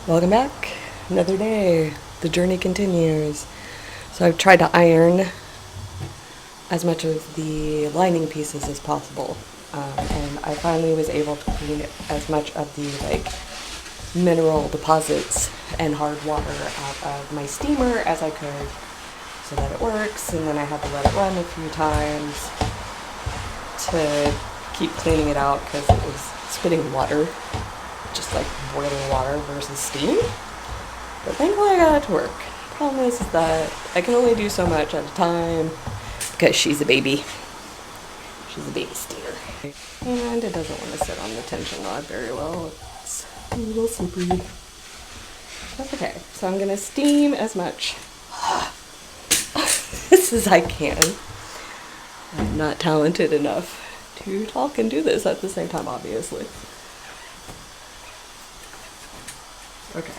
Welcome back. Another day. The journey continues. So I've tried to iron as much of the lining pieces as possible. And I finally was able to clean as much of the mineral deposits and hard water out of my steamer as I could so that it works. And then I had to let it run a few times to keep cleaning it out because it was spitting water, just like boiling water versus steam. But thankfully I got it to work. Problem is that I can only do so much at a time because she's a baby. She's a baby steamer. And it doesn't want to sit on the tension rod very well. It's a little slippery. That's okay. So I'm going to steam as much as I can. I'm not talented enough to talk and do this at the same time, obviously. Okay.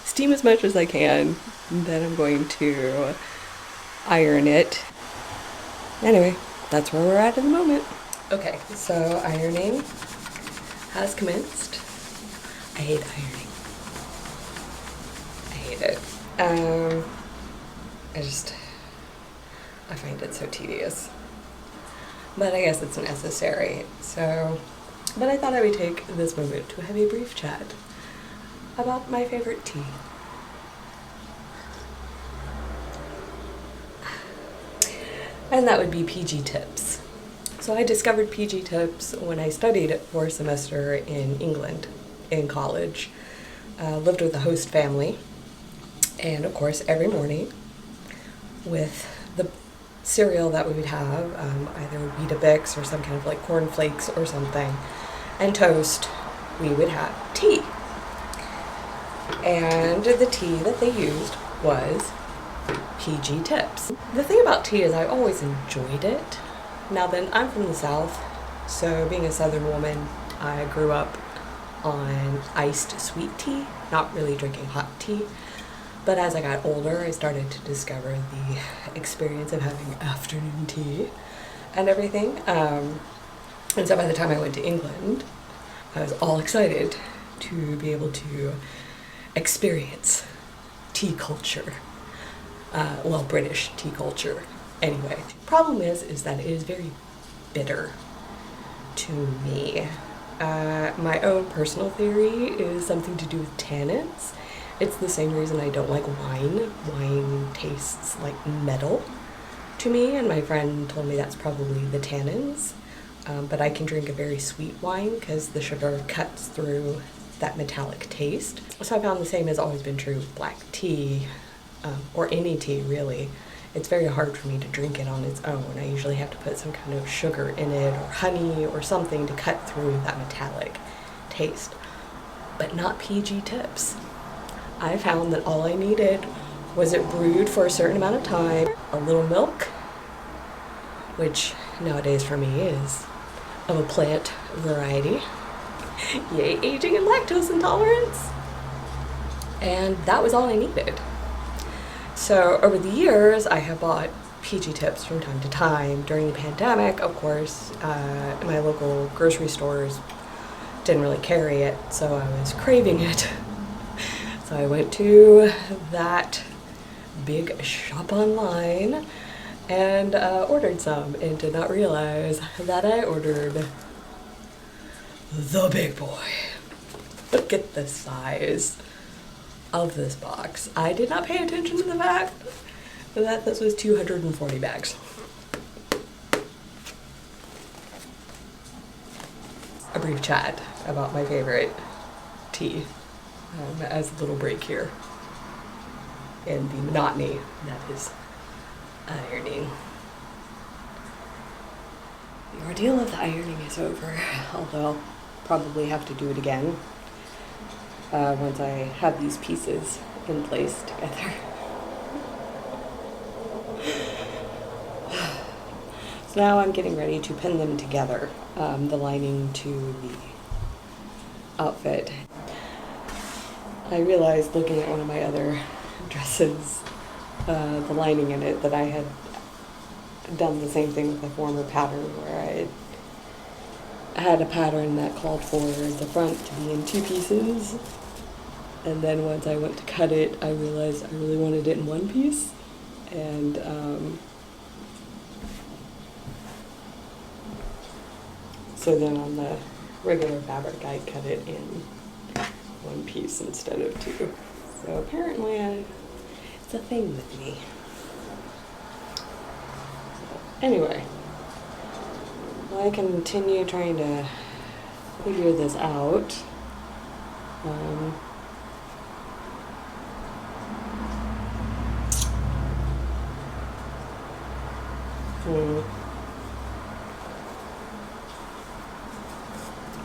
Steam as much as I can, then I'm going to iron it. Anyway, that's where we're at the moment. Okay, so ironing has commenced. I hate ironing. I hate it. I find it so tedious. But I guess it's necessary. But I thought I would take this moment to have a brief chat about my favorite tea. And that would be PG Tips. So I discovered PG Tips when I studied for a semester in England, in college. Lived with a host family. And of course, every morning with the cereal that we would have, either Weetabix or some kind of cornflakes or something, and toast, we would have tea. And the tea that they used was PG Tips. The thing about tea is I always enjoyed it. Now then, I'm from the South, so being a Southern woman, I grew up on iced sweet tea, not really drinking hot tea. But as I got older, I started to discover the experience of having afternoon tea and everything. And so by the time I went to England, I was all excited to be able to experience tea culture. British tea culture. Anyway, problem is that it is very bitter to me. My own personal theory is something to do with tannins. It's the same reason I don't like wine. Wine tastes like metal to me, and my friend told me that's probably the tannins. But I can drink a very sweet wine because the sugar cuts through that metallic taste. So I found the same has always been true with black tea, or any tea really. It's very hard for me to drink it on its own. I usually have to put some kind of sugar in it or honey or something to cut through that metallic taste. But not PG Tips. I found that all I needed was it brewed for a certain amount of time, a little milk, which nowadays for me is of a plant variety. Yay, aging and lactose intolerance. And that was all I needed. So over the years, I have bought PG Tips from time to time. During the pandemic, of course, my local grocery stores didn't really carry it, so I was craving it. So I went to that big shop online and ordered some, and did not realize that I ordered the big boy. Look at the size of this box. I did not pay attention to the fact that this was 240 bags. A brief chat about my favorite tea as a little break here in the monotony that is ironing. The ordeal of the ironing is over, although I'll probably have to do it again once I have these pieces in place together. So now I'm getting ready to pin them together, the lining to the outfit. I realized looking at one of my other dresses, the lining in it, that I had done the same thing with the former pattern where I had a pattern that called for the front to be in two pieces And then once I went to cut it, I realized I really wanted it in one piece. And so then on the regular fabric, I cut it in one piece instead of two. So apparently it's a thing with me. So anyway, I continue trying to figure this out.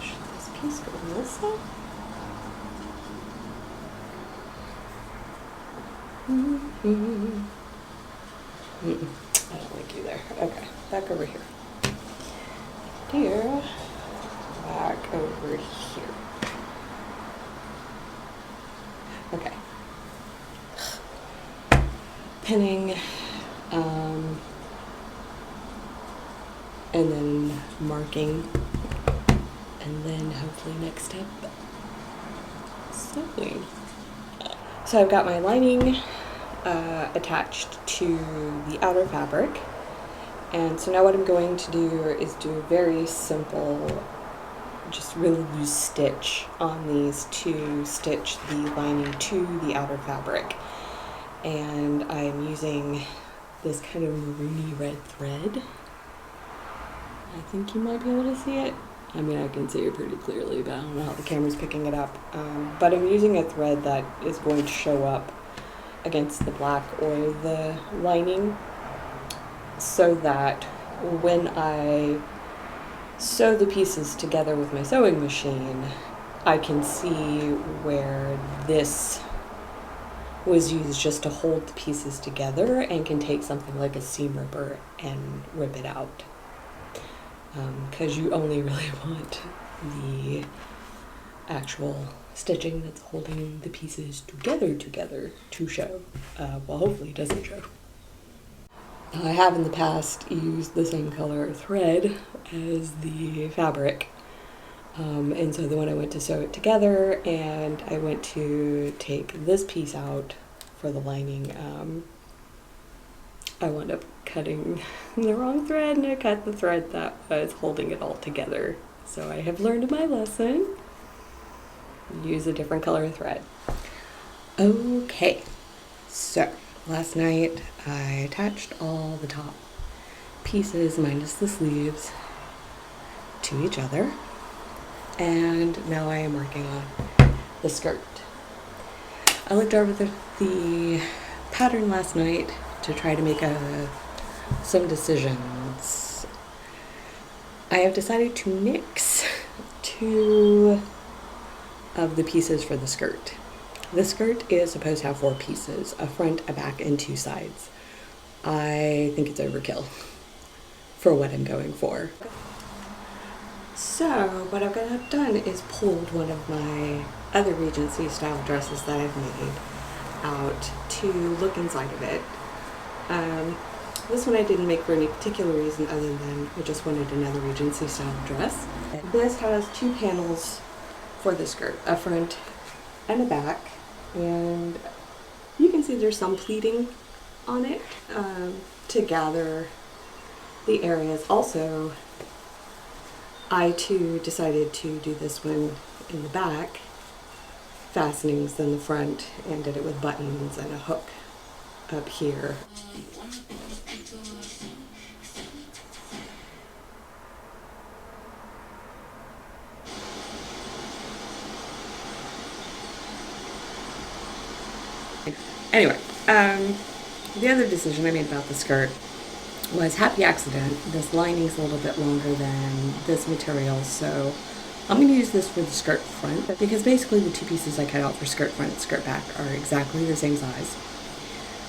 Should this piece go on this side? I don't like you there. Okay, back over here. Here, back over here. Okay. Pinning, and then marking, and then hopefully next step, sewing. So I've got my lining attached to the outer fabric, and so now what I'm going to do is do a very simple, just really loose stitch on these to stitch the lining to the outer fabric. And I'm using this kind of maroony red thread. I think you might be able to see it. I mean, I can see it pretty clearly, but I don't know how the camera's picking it up. But I'm using a thread that is going to show up against the black or the lining, so that when I sew the pieces together with my sewing machine, I can see where this was used just to hold the pieces together, and can take something like a seam ripper and rip it out. Because you only really want the actual stitching that's holding the pieces together to show. Well, hopefully it doesn't show. I have in the past used the same color thread as the fabric. And so then when I went to sew it together and I went to take this piece out for the lining, I wound up cutting the wrong thread, and I cut the thread that was holding it all together. So I have learned my lesson. Use a different color thread. Okay, so last night I attached all the top pieces minus the sleeves to each other, and now I am working on the skirt. I looked over the pattern last night to try to make some decisions. I have decided to mix two of the pieces for the skirt. The skirt is supposed to have 4 pieces, a front, a back, and 2 sides. I think it's overkill for what I'm going for. So what I've done is pulled one of my other Regency style dresses that I've made out to look inside of it. This one I didn't make for any particular reason other than I just wanted another Regency style dress. This has 2 panels for the skirt, a front and a back, and you can see there's some pleating on it to gather the areas. Also, I too decided to do this one in the back, fastenings in the front, and did it with buttons and a hook up here. Anyway, the other decision I made about the skirt was happy accident. This lining's a little bit longer than this material, so I'm going to use this for the skirt front, because basically the 2 pieces I cut out for skirt front and skirt back are exactly the same size,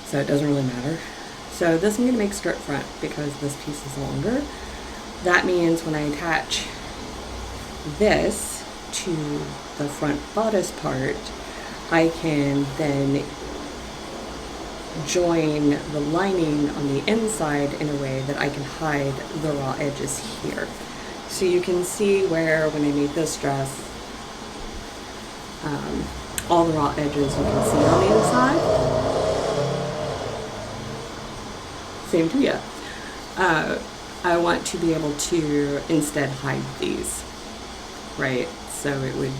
so it doesn't really matter. So this I'm going to make skirt front because this piece is longer. That means when I attach this to the front bodice part, I can then join the lining on the inside in a way that I can hide the raw edges here. So you can see where when I made this dress, all the raw edges you can see on the inside. Same to you. I want to be able to instead hide these, right? So it would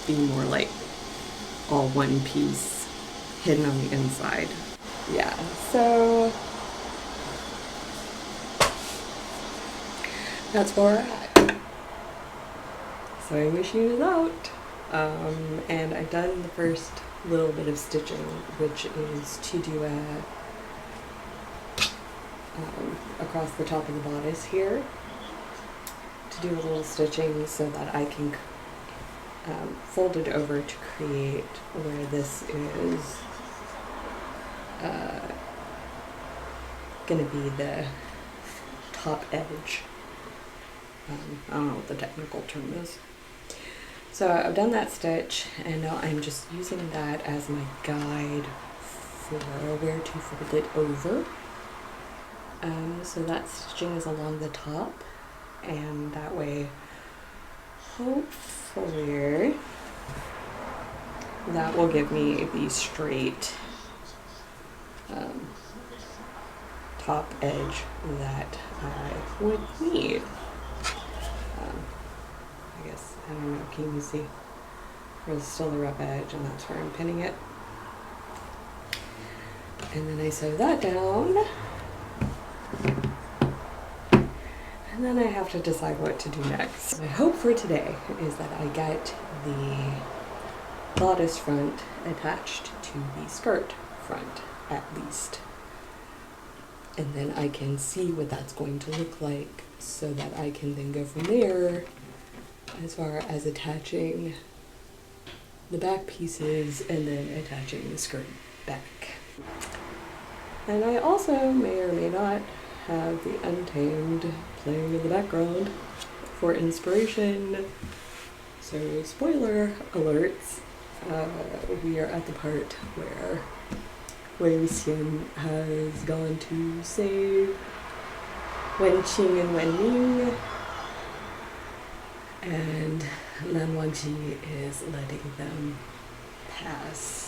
be more like all one piece hidden on the inside. Yeah, so that's where we're at. Sewing machine is out. And I've done the first little bit of stitching, which is to do across the top of the bodice here, to do a little stitching so that I can fold it over to create where this is going to be the top edge. I don't know what the technical term is. So I've done that stitch, and now I'm just using that as my guide for where to fold it over. So that stitching is along the top, and that way, hopefully, that will give me the straight top edge that I would need. I guess, I don't know, can you see? There's still the rough edge, and that's where I'm pinning it. And then I sew that down. And then I have to decide what to do next. My hope for today is that I get the bodice front attached to the skirt front, at least. And then I can see what that's going to look like, so that I can then go from there as far as attaching the back pieces and then attaching the skirt back. And I also may or may not have the Untamed playing in the background for inspiration. So spoiler alerts, we are at the part where Wei Xian has gone to save Wen Qing and Wen Ning, and Lan Wangji is letting them pass.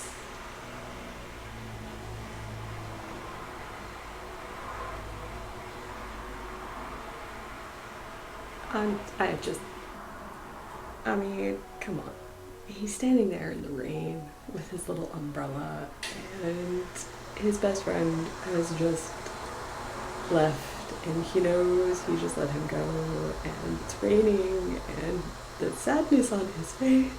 I mean, come on. He's standing there in the rain with his little umbrella, and his best friend has just left, and he knows he just let him go, and it's raining, and the sadness on his face.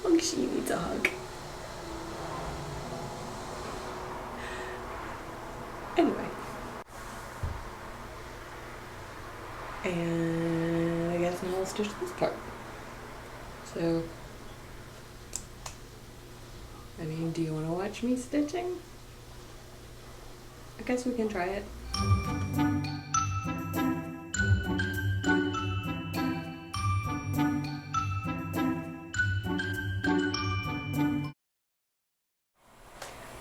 Oh, she needs a hug. Anyway. And I guess now I'll stitch this part. So, I mean, do you want to watch me stitching? I guess we can try it.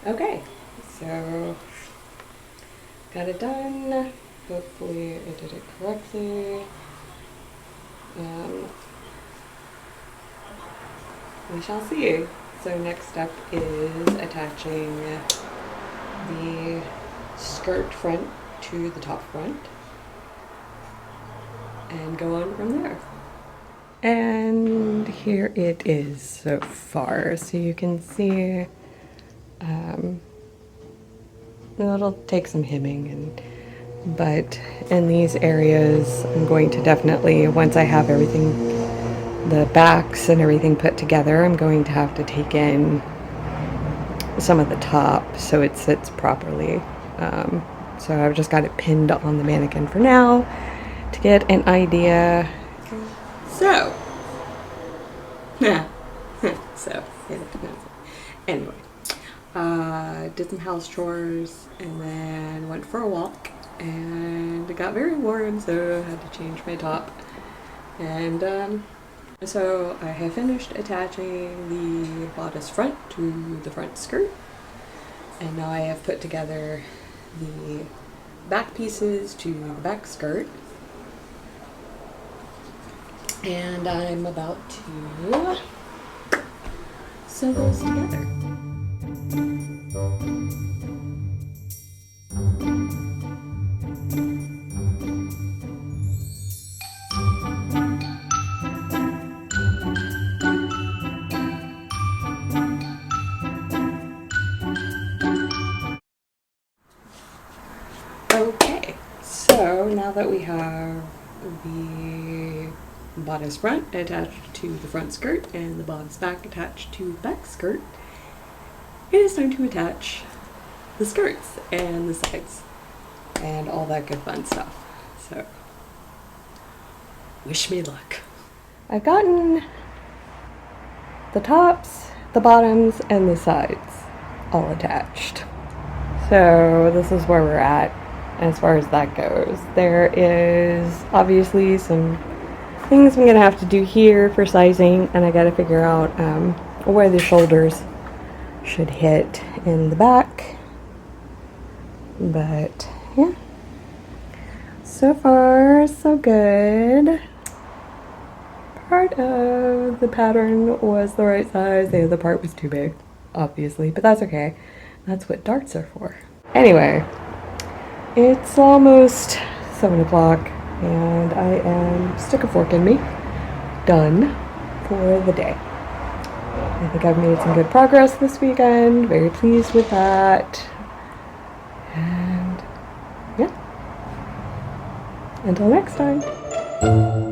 Okay, so got it done. Hopefully I did it correctly. We shall see. So next step is attaching the skirt front to the top front and go on from there. And here it is so far. So you can see it'll take some hemming, but in these areas I'm going to definitely, once I have everything, the backs and everything put together, I'm going to have to take in some of the top so it sits properly. So I've just got it pinned on the mannequin for now to get an idea. So, anyway, did some house chores and then went for a walk, and it got very warm, so I had to change my top. And so I have finished attaching the bodice front to the front skirt. And now I have put together the back pieces to the back skirt. And I'm about to sew those together. Okay, so now that we have the bodice front attached to the front skirt and the bodice back attached to the back skirt, it is time to attach the skirts and the sides and all that good fun stuff. So, wish me luck. I've gotten the tops, the bottoms, and the sides all attached. So this is where we're at as far as that goes. There is obviously some things I'm gonna have to do here for sizing, and I gotta figure out where the shoulders should hit in the back. But yeah, so far so good. Part of the pattern was the right size, the other part was too big, obviously, but that's okay. That's what darts are for. Anyway, it's almost 7 o'clock and I am stick a fork in me, done for the day. I think I've made some good progress this weekend, very pleased with that. And yeah, until next time.